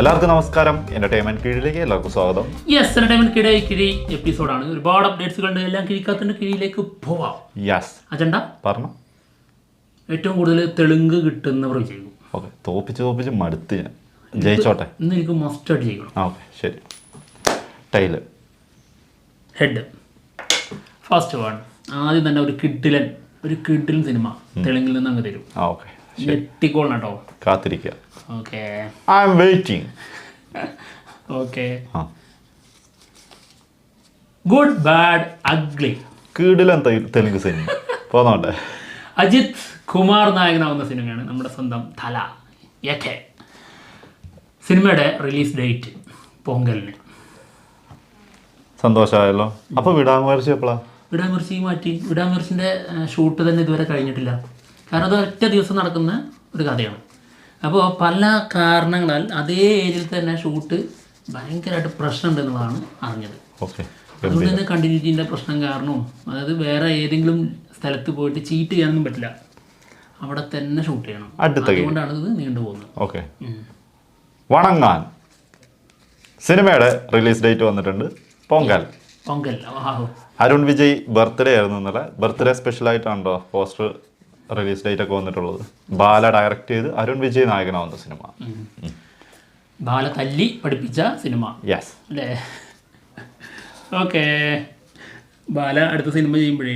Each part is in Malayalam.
എല്ലാവർക്കും നമസ്കാരം. എന്റർടൈൻമെന്റ് കീഴിലേക്ക് എല്ലാവർക്കും സ്വാഗതം. യെസ്, എന്റർടൈൻമെന്റ് കിഴി എപ്പിസോഡാണ്. ഒരുപാട് അപ്ഡേറ്റ്സുകൾ ഉണ്ട്. എല്ലാം കിഴിക്കാത്തതിന്റെ കീഴിലേക്ക് പോവാം. യെസ്, അജണ്ട പറഞ്ഞു. ഏറ്റവും കൂടുതൽ തെലുങ്ക് കിട്ടുന്നവർ വിജയിക്കും. ഓക്കെ, തോപ്പിച്ച് മടുത്ത് ഞാൻ. ജയിച്ചോട്ടെ. ഇന്ന് എനിക്ക് മസ്റ്റായിട്ട് ജയിക്കണം. ഓക്കെ, ശരി. Tile, head, first one. ആദ്യം തന്നെ ഒരു കിഡിലൻ സിനിമ തെലുങ്കിൽ നിന്ന് അങ്ങ് തരും. ഓക്കെ, ഞെട്ടിക്കോളണം കേട്ടോ. കാത്തിരിക്കുക. Okay, I am waiting. Okay. Good bad ugly. കീടിലൻ തെലുങ്ക് സിനിമ പോന്നോട്ടെ. അജിത് കുമാർ നായകനാവുന്ന സിനിമയാണ് നമ്മുടെ സ്വന്തം തല യക്കെ. സിനിമയുടെ റിലീസ് ഡേറ്റ് പൊങ്കലിന്. സന്തോഷമായല്ലോ. അപ്പൊ വിടാമർച്ചി എപ്പോഴാ? വിടാമർച്ചി മാറ്റി. വിടാമർച്ചിൻ്റെ ഷൂട്ട് തന്നെ ഇതുവരെ കഴിഞ്ഞിട്ടില്ല. കാരണം അത് ഒറ്റ ദിവസം നടക്കുന്ന ഒരു കഥയാണ്. അപ്പോൾ പല കാരണങ്ങളാൽ അതേ ഏരിയയിൽ തന്നെ ഷൂട്ട് ഭയങ്കരമായിട്ട് പ്രശ്നമുണ്ട് എന്നുള്ളതാണ് അറിഞ്ഞത്. ഓക്കെ, അതുകൊണ്ട് തന്നെ കണ്ടിന്യൂറ്റിൻ്റെ പ്രശ്നം കാരണവും, അതായത് വേറെ ഏതെങ്കിലും സ്ഥലത്ത് പോയിട്ട് ചീറ്റ് ചെയ്യാനൊന്നും പറ്റില്ല, അവിടെ തന്നെ ഷൂട്ട് ചെയ്യണം. അതുകൊണ്ടാണ് ഇത് നീണ്ടുപോകുന്നത്. ഓക്കെ, വണങ്ങാൻ സിനിമയുടെ റിലീസ് ഡേറ്റ് വന്നിട്ടുണ്ട്. പൊങ്കൽ. അരുൺ വിജയ് ബർത്ത്ഡേ ആയിരുന്നു ഇന്നലെ. ബർത്ത്ഡേ സ്പെഷ്യലായിട്ടാണല്ലോ പോസ്റ്റർ റിലീസ് ഡേറ്റ് ഒക്കെ വന്നിട്ടുള്ളത്. ബാല ഡയറക്റ്റ് ചെയ്ത് അരുൺ വിജയ് നായകനാവുന്ന സിനിമ. ബാല തല്ലി പഠിപ്പിച്ച സിനിമ. യെസ് അല്ലേ? ഓക്കെ. ബാല അടുത്ത സിനിമ ചെയ്യുമ്പോഴേ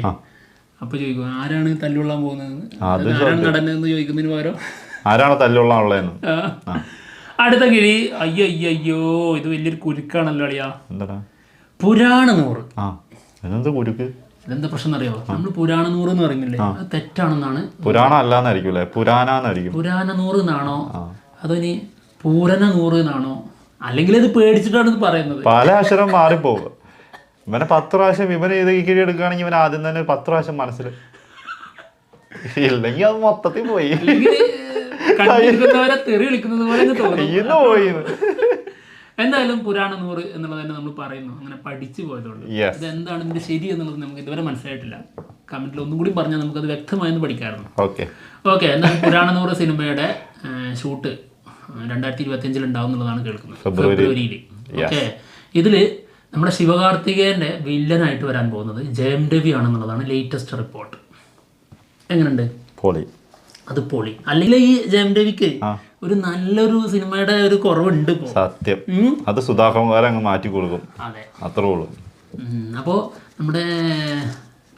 അപ്പൊ ചോദിക്കും ആരാണ് തല്ലുകൊള്ളാൻ പോകുന്നത്, ആരാണ് നടനെന്ന് ചോദിക്കുന്നതിന് പകരം ആരാണ് തല്ലുകൊള്ളാനുള്ളതെന്ന്. അടുത്ത കിഴി. അയ്യോ ഇത് വലിയൊരു കുരുക്കാണല്ലോ അളിയാ. എന്താ പുരാണ നൂറ്. ഇതെന്താ കുരുക്ക്? ഇതെന്താ പ്രശ്നം അറിയാമോ? നമ്മൾ പുരാണ നൂറ് എന്ന് പറയുന്നില്ലേ, അത് തെറ്റാണെന്നാണ്. പുരാണ അല്ലാന്നായിരിക്കും അല്ലേ? പുരാനാന്നായിരിക്കും. പുരാണ നൂറ് എന്നാണോ അതോ ഇനി പൂരന നൂറ് എന്നാണോ? അല്ലെങ്കിൽ ഇത് പേടിച്ചിട്ടാണ് ഇത് പറയുന്നത്. പല അക്ഷരം മാറിപ്പോകും. ഇവനെ 10 പ്രാവശ്യം ഇവന് ഇത് ഈ കിഴി എടുക്കുകയാണെങ്കിൽ ഇവൻ ആദ്യം തന്നെ 10 പ്രാവശ്യം മനസ്സിൽ ഇല്ലെങ്കിൽ അത് മൊത്തത്തിൽ പോയി. തെറി വിളിക്കുന്നത് പോലെ പോയി. എന്തായാലും പുരാണ നൂറ് എന്നുള്ളത് തന്നെ നമ്മൾ പറയുന്നു, അങ്ങനെ പഠിച്ചു പോയതുകൊണ്ട്. ഇതെന്താണ് ഇതിന്റെ ശരി എന്നുള്ളത് നമുക്ക് ഇതുവരെ മനസ്സിലായിട്ടില്ല. കമന്റിൽ ഒന്നും കൂടി പറഞ്ഞാൽ നമുക്കത് വ്യക്തമായെന്ന് പഠിക്കാറുണ്ട്. ഓക്കെ. എന്തായാലും പുരാണ നൂറ് സിനിമയുടെ ഷൂട്ട് 2025 ഉണ്ടാവും എന്നുള്ളതാണ് കേൾക്കുന്നത്, ഫെബ്രുവരിയിൽ. ഓക്കെ. ഇതില് നമ്മുടെ ശിവകാർത്തികേയന്റെ വില്ലനായിട്ട് വരാൻ പോകുന്നത് ജയം രവി ആണെന്നുള്ളതാണ് ലേറ്റസ്റ്റ് റിപ്പോർട്ട്. എങ്ങനെയുണ്ട്? അത് പൊളി. അല്ലെങ്കിൽ ഈ ജയം രവിക്ക് ഒരു നല്ലൊരു സിനിമയുടെ ഒരു കുറവുണ്ട് ഇപ്പോ. സത്യം. അത് സുധാകരൻ അങ്ങ് മാറ്റി കൊടുക്കും. അതെ, അത്രേ ഉള്ളൂ. നമ്മുടെ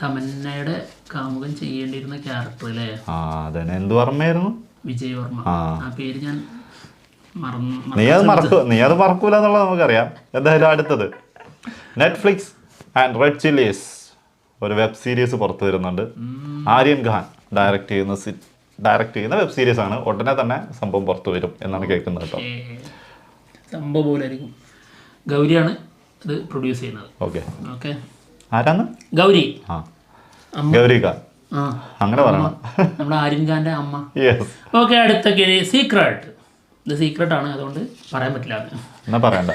തമന്നയുടെ കാമുകൻ ചെയ്യേണ്ടിയിരുന്ന ക്യാരക്ടർ അല്ലേ? എന്ത് വർമ്മയായിരുന്നു? വിജയ് വർമ്മ. ആ പേര് ഞാൻ നീ അത് മറക്കൂല എന്നുള്ളത് നമുക്കറിയാം. എന്തായാലും അടുത്തത് നെറ്റ്ഫ്ലിക്സ് ആൻഡ് റെഡ് ചില്ലീസ് ഒരു വെബ് സീരീസ് പുറത്തു വരുന്നുണ്ട്. ആര്യൻ ഖാൻ ഡയറക്റ്റ് ചെയ്യുന്ന വെബ് സീരീസ് ആണ്. ഉടനെ തന്നെ സംഭവം പുറത്തു വരും എന്നാണ് കേൾക്കുന്നത് കേട്ടോ. സംഭവം പോലായിരിക്കും. ഗൗരിയാണ് ഇത് പ്രൊഡ്യൂസ് ചെയ്യുന്നത്. ഓക്കെ. ആരാന്ന്? ഗൗരി. ഗൗരി ഖാൻ അങ്ങനെ പറയണം. നമ്മുടെ ആര്യൻ ഖാന്റെ അമ്മ. ഓക്കെ. അടുത്ത കിഴി സീക്രട്ട്. ഇത് സീക്രട്ട് ആണ്, അതുകൊണ്ട് പറയാൻ പറ്റില്ല. എന്നാ പറയണ്ട.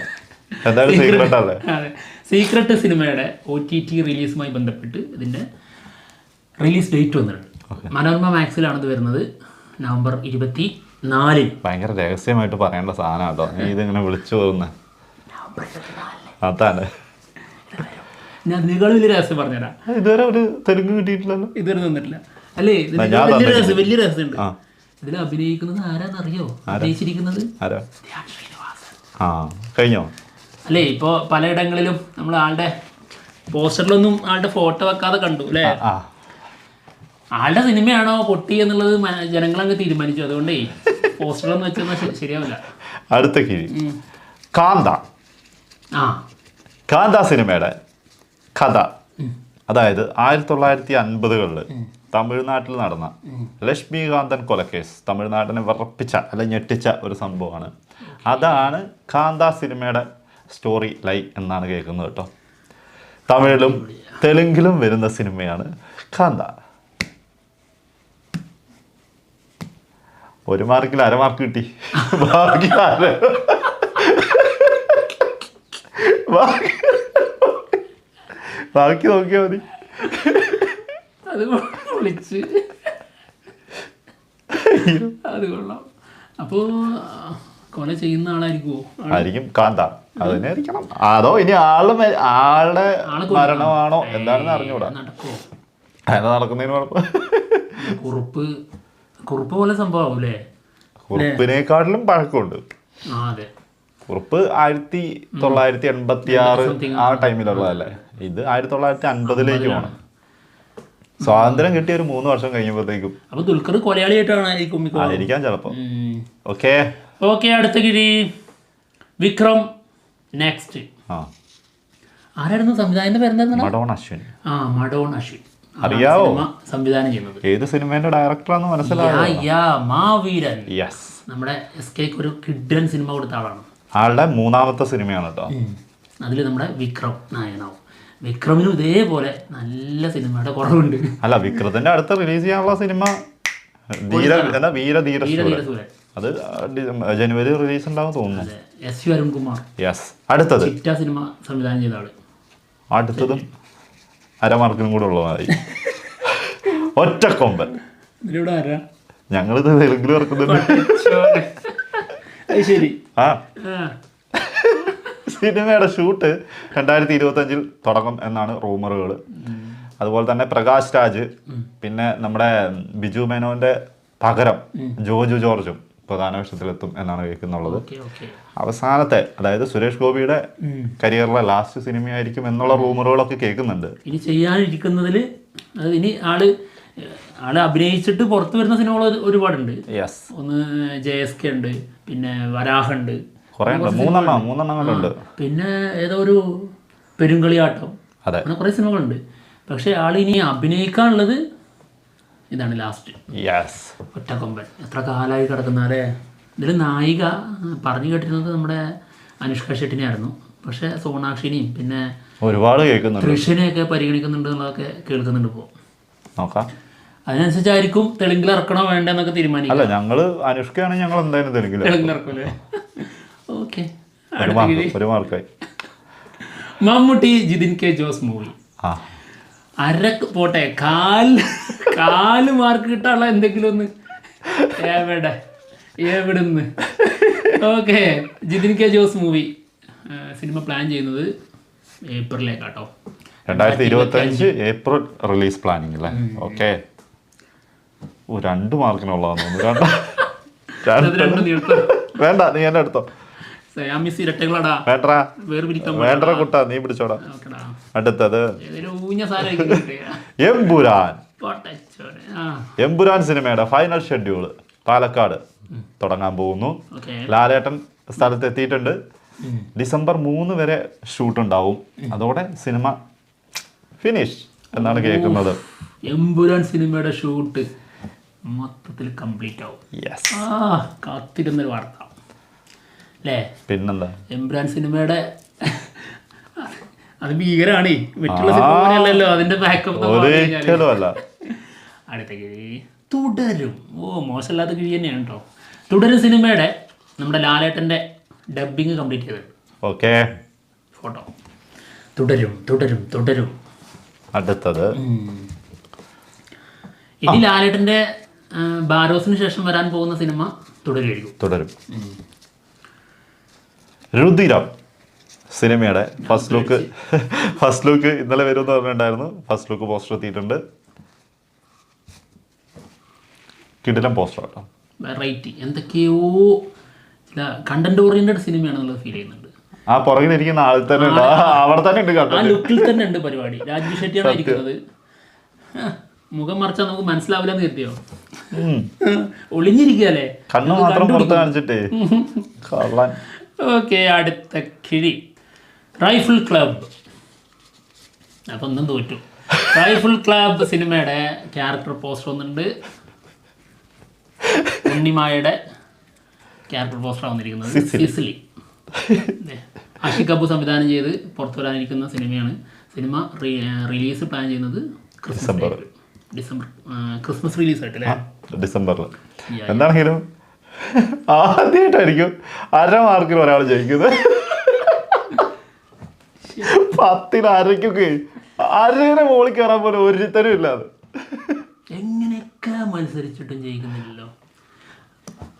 എന്തായാലും സീക്രട്ട് അല്ലേ? അതെ. സീക്രട്ട് സിനിമയുടെ OTT റിലീസുമായി ബന്ധപ്പെട്ട് ഇതിന്റെ റിലീസ് ഡേറ്റ് വന്നിട്ടുണ്ട്. മനോരമ മാക്സിലാണ് ഇത് വരുന്നത്, നവംബർ 24. ഭയങ്കര രഹസ്യമായിട്ട് പറയേണ്ട സാധനം കേട്ടോ. നീ ഇതിങ്ങനെ വിളിച്ചു പോകുന്ന അതാണ്. ഞാൻ നിങ്ങൾ വലിയ രഹസ്യം പറഞ്ഞുതരാം. ഇതുവരെ ഒരു തെലുങ്ക് കിട്ടിയിട്ടില്ലല്ലോ. ഇതുവരെ തന്നിട്ടില്ല അല്ലേ? വലിയ രഹസ്യമുണ്ട്. ഇതിൽ അഭിനയിക്കുന്നത് ആരാന്നറിയോ? അഭിനയിച്ചിരിക്കുന്നത് കഴിഞ്ഞോ? അല്ലേ? ഇപ്പൊ പലയിടങ്ങളിലും നമ്മൾ ആളുടെ പോസ്റ്ററിലൊന്നും ആളുടെ ഫോട്ടോ വെക്കാതെ കണ്ടു അല്ലേ? ആളുടെ സിനിമയാണോ പൊട്ടി എന്നുള്ളത് ജനങ്ങളങ്ങ് തീരുമാനിച്ചു. അതുകൊണ്ടേ പോസ്റ്ററൊന്നും വെച്ചാൽ ശരിയാവില്ല. അടുത്ത കിഴി കാന്ത സിനിമയുടെ കഥ. അതായത് 1950കളിൽ തമിഴ്നാട്ടിൽ നടന്ന ലക്ഷ്മികാന്തൻ കൊലക്കേസ് തമിഴ്നാടിനെ വിറപ്പിച്ച അല്ലെ ഞെട്ടിച്ച ഒരു സംഭവമാണ്. അതാണ് കാന്ത സിനിമയുടെ സ്റ്റോറി ലൈൻ എന്നാണ് കേൾക്കുന്നത് കേട്ടോ. തമിഴിലും തെലുങ്കിലും വരുന്ന സിനിമയാണ് കാന്ത. 1 മാർക്കിൽ 1/2 മാർക്ക് കിട്ടി. ബാക്കി നോക്കിയാ മതി. അത് കൊള്ളാം. അപ്പോൾ കൊല ചെയ്യുന്ന ആളായിരിക്കുമോ? ആയിരിക്കും കാന്ത. അതിനായിരിക്കണം. അതോ ഇനി ആളുടെ മരണമാണോ എന്താണെന്ന് അറിഞ്ഞൂടാ. നടക്കുമോ? എന്താ നടക്കുന്നതിന് കുഴപ്പം? കുറുപ്പ് പോലെ സംഭവമാവൂലേ? കുറുപ്പിനേക്കാട്ടിലും പഴക്കമുണ്ട്. അതെ, കുറുപ്പ് 1986 ആ ടൈമിലുള്ളതല്ലേ. ഇത് 1950 പോകണം. സ്വാതന്ത്ര്യം കിട്ടിയ ഒരു 3 വർഷം കഴിഞ്ഞപ്പോഴത്തേക്കും. അപ്പൊ ദുൽഖർ കൊലയാളിയായിട്ടാണ് ആയിരിക്കാം ചിലപ്പോ. ഓക്കെ, അടുത്ത കിഴി വിക്രം. നെക്സ്റ്റ് ആരായിരുന്നു സംവിധായകന്റെ പേരെന്താ? മഡോൺ അശ്വിൻ. മഡോൺ അശ്വിൻ അറിയാവോ? സംവിധാനം ചെയ്യുന്നത് ഏത് സിനിമേന്റെ ഡയറക്ടറാന്ന് മനസ്സിലായോ? മാവീരൻ. യെസ്, നമ്മുടെ SKക്ക് ഒരു കിഡ്ഡൻ സിനിമ കൊടുത്ത ആളാണ്. ആളുടെ 3ാമത്തെ സിനിമയാണ് കേട്ടോ. അതിൽ നമ്മുടെ വിക്രം നായകനാവും. വിക്രമിനും ഇതേപോലെ നല്ല സിനിമയുടെ കുറവുണ്ട്. അല്ല, വിക്രത്തിന്റെ അടുത്ത് റിലീസ് ചെയ്യാനുള്ള സിനിമ വീരധീരസൂരൻ. അത് ജനുവരി റിലീസ് ഉണ്ടാവും തോന്നുന്നു. S. അരുൺകുമാർ. യെസ്. അടുത്തത് ചിറ്റ സിനിമ സംവിധാനം ചെയ്ത ആള്. അടുത്തതും അരമാർക്കിനും കൂടെ ഉള്ളതായി. ഒറ്റക്കൊമ്പൻ. ഞങ്ങളിത് തെലുങ്കിലും ഇറക്കുന്നുണ്ട്. ശരി. സിനിമയുടെ ഷൂട്ട് 2025 തുടങ്ങും എന്നാണ് റൂമറുകൾ. അതുപോലെ തന്നെ പ്രകാശ് രാജ്, പിന്നെ നമ്മുടെ ബിജു മേനോന്റെ പകരം ജോജു ജോർജും പ്രധാന വേഷത്തിലെത്തും എന്നാണ് കേൾക്കുന്നുള്ളത്. അവസാനത്തെ, അതായത് സുരേഷ് ഗോപിയുടെ കരിയറിലെ ലാസ്റ്റ് സിനിമയായിരിക്കും എന്നുള്ള റൂമറുകളൊക്കെ കേൾക്കുന്നുണ്ട്. ഇനി ചെയ്യാനിരിക്കുന്നതിൽ ഇനി ആള് അഭിനയിച്ചിട്ട് പുറത്തു വരുന്ന സിനിമകൾ ഒരുപാടുണ്ട്. ഒന്ന് JSK ഉണ്ട്, പിന്നെ വരാഹുണ്ട്, മൂന്നെണ്ണം. പിന്നെ ഏതോ ഒരു പെരുങ്കളിയാട്ടം, അങ്ങനെ കുറെ സിനിമകളുണ്ട്. പക്ഷെ ആളിനി അഭിനയിക്കാനുള്ളത് ഇതാണ് ലാസ്റ്റ്. ഒറ്റക്കൊമ്പൻ. എത്ര കാലമായി കിടക്കുന്നല്ലേ. ഇതിൽ നായിക പറഞ്ഞു കേട്ടിരുന്നത് നമ്മുടെ അനുഷ്ക ഷെട്ടിനെയായിരുന്നു. പക്ഷെ സോണാക്ഷിനെയും പിന്നെ ഒരുപാട് കേൾക്കുന്നുണ്ട്, തൃഷിനെയൊക്കെ പരിഗണിക്കുന്നുണ്ട് എന്നൊക്കെ കേൾക്കുന്നുണ്ട്. ഇപ്പോൾ നോക്കാം, അതിനനുസരിച്ചായിരിക്കും തെലുങ്കിൽ ഇറക്കണോ വേണ്ടെന്നൊക്കെ തീരുമാനിക്കും. അല്ല, ഞങ്ങള് അനുഷ്കയാണെങ്കിൽ ഞങ്ങൾ എന്തായാലും തെലുങ്കിൽ ഇറക്കൂലേ? ഓക്കെ, ഒരു മാർക്കായി. Mammootty Jithin K Jose movie. പോട്ടെ, കാല് മാർക്ക് കിട്ടാനുള്ള എന്തെങ്കിലും ഒന്ന് എവിടുന്ന്. Okay, Jithin K Jose movie cinema plan ചെയ്യുന്നത് ഏപ്രിലേക്കാട്ടോ. 2025 ഏപ്രിൽ റിലീസ് പ്ലാനിങ് അല്ലേ? ഓക്കെ, 2 മാർക്കിനുള്ളതാന്ന് തോന്നുന്നു. വേണ്ട, നീ എന്നെ എടുത്തോ. വേണ്ട കുട്ടാ, നീ പിടിച്ചോടാ. അടുത്തത് എമ്പുരാൻ സിനിമയുടെ ഫൈനൽ ഷെഡ്യൂൾ പാലക്കാട് തുടങ്ങാൻ പോകുന്നു. ലാലേട്ടൻ സ്ഥലത്ത് എത്തിയിട്ടുണ്ട്. ഡിസംബർ 3 വരെ ഷൂട്ട് ഉണ്ടാവും. അതോടെ സിനിമ ഫിനിഷ് എന്നാണ് കേൾക്കുന്നത്. എമ്പുരാൻ സിനിമയുടെ ഷൂട്ട് മൊത്തത്തിൽ കംപ്ലീറ്റ് ആവും. കാത്തിരുന്നൊരു വാർത്ത അല്ലേ? പിന്നെന്താ, എമ്പുരാൻ സിനിമയുടെ അത് ഭീകരാണ്. മറ്റുള്ള സിനിമകളല്ലോ അതിന്റെ ബാക്കപ്പ്. അടുത്ത കിഴി തുടരും. മോശമില്ലാത്ത കിഴി തന്നെയാണ് കേട്ടോ. തുടരും സിനിമയുടെ നമ്മുടെ ലാലേട്ടന്റെ ഡബിങ് കംപ്ലീറ്റ് ചെയ്തിട്ടുണ്ട്. Okay, photo. തുടരും. അടുത്തത് ഇനി ലാലേട്ടന്റെ ബാരോസിന് ശേഷം വരാൻ പോകുന്ന സിനിമ തുടരും. രുതിരം സിനിമയുടെ ഫസ്റ്റ് ലുക്ക് ഇന്നലെ വരുമെന്ന് പറഞ്ഞിട്ടുണ്ടായിരുന്നു. ഫസ്റ്റ് ലുക്ക് പോസ്റ്റർ എത്തിയിട്ടുണ്ട്. കിടിലം പോസ്റ്റർ കേട്ടോ. വെറൈറ്റി എന്തൊക്കെയോ കണ്ടന്റ് ഓറിയന്റഡ് സിനിമയാണെന്നുള്ളത് ഫീൽ ചെയ്യുന്നുണ്ട്. ആ പുറകിലിരിക്കുന്ന ആൾ തന്നെ ഉണ്ട്, അവിടെ തന്നെ ഉണ്ട്, ആ ലുക്കിൽ തന്നെ ഉണ്ട് പരിപാടി. രാജ്വി ഷെട്ടിയാണ് ഇരിക്കുന്നത്. മുഖം മറിച്ചാൽ നമുക്ക് മനസ്സിലാവില്ലെന്ന് കരുതിയോ? ഒളിഞ്ഞിരിക്കല്ലേ, കണ്ണു മാത്രം പുറത്ത് കാണിച്ചിട്ടേ. ഓക്കെ, അടുത്ത കിഴി റൈഫിൾ ക്ലബ്. അപ്പൊ ഒന്നും തോറ്റു. റൈഫിൾ ക്ലബ് സിനിമയുടെ ക്യാരക്ടർ പോസ്റ്റർ വന്നിട്ടുണ്ട്. ഉണ്ണിമായുടെ ക്യാരക്ടർ പോസ്റ്റർ വന്നിരിക്കുന്നത്. സിസിലി. ആഷിഖ് കപൂർ സംവിധാനം ചെയ്ത് പുറത്തു വരാനിരിക്കുന്ന സിനിമയാണ്. സിനിമ റിലീസ് പ്ലാൻ ചെയ്യുന്നത് ഡിസംബർ ക്രിസ്മസ് റിലീസ് ആയിട്ടല്ലേ? ഡിസംബറിൽ. എന്താണെങ്കിലും ആദ്യമായിട്ടായിരിക്കും 1/2 മാർക്കിന് ഒരാൾ ജയിക്കുന്നത്. 10ൽ ആരൊക്കെ 1/2 മോളിൽ കയറാൻ പോലും ഒരുത്തരും ഇല്ലാതെ എങ്ങനെയൊക്കെ മത്സരിച്ചിട്ടും ജയിക്കുന്നില്ലല്ലോ.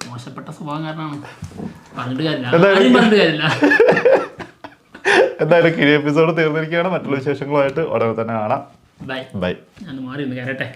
മോശപ്പെട്ട സ്വഭാവം കാരണമാണ്. പറഞ്ഞിട്ട് കാര്യമില്ല. എന്തായാലും കിഴി എപ്പിസോഡ് തീർന്നിരിക്കുകയാണ്. മറ്റുള്ള വിശേഷങ്ങളുമായിട്ട് ഉടനെ തന്നെ കാണാം. ബൈ. ബൈ. ഞാൻ മാറി ഒന്ന് കയറട്ടെ.